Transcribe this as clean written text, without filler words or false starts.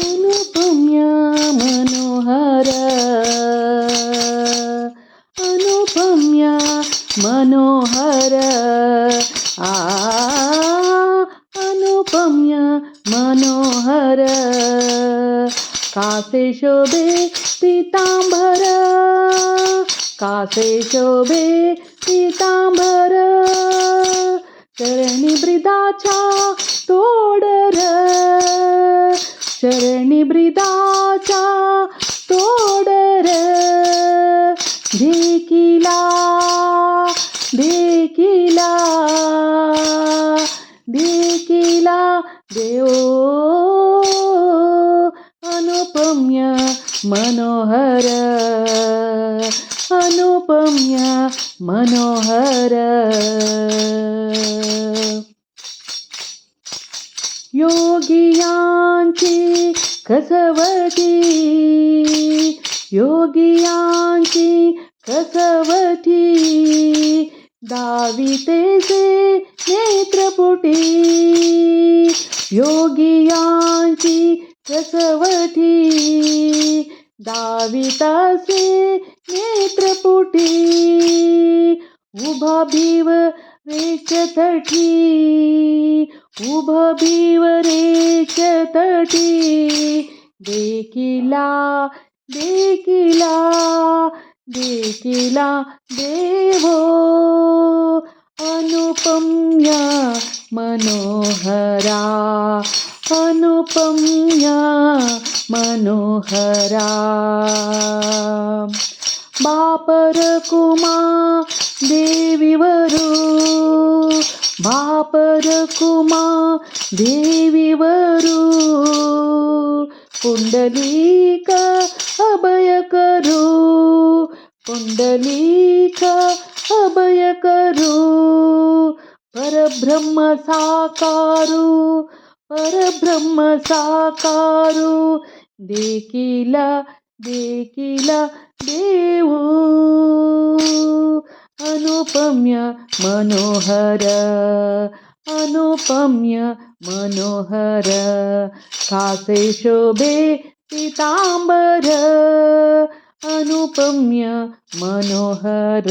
अनुपम्य मनोहर अनुपम्य मनोहर आ अनुपम्य मनोहर कासे शोभे पीतांबर कासे शोभे पीतांबर चरणी ब्रिदाचा तोडर चरणी ब्रिदाचा तोडर देखिला देखिला देखिला देव अनुपम्य मनोहर अनुपम्य मनोहर योगियांची कसवटी योगियांची कसवटी दावितेचे नेत्रपुटी योगियांची कसवटी दावितासे नेत्रपुटी उभा भीव रेचतटी उभा भीव रेचतटी देखिला देखिला देखिला देवो अनुपम्य मनोहरा अनुपम्य मनोहरा बापर कुमा देवीवरू बापर कुमा देवीवरू पुंडलिक अभय करू पुंडलिक अभय करू परब्रह्म साकारू परब्रह्म साकारू देखिला देखिला देऊ अनुपम्य मनोहर अनुपम्य मनोहर कासे शोभे पीतांबर अनुपम्य मनोहर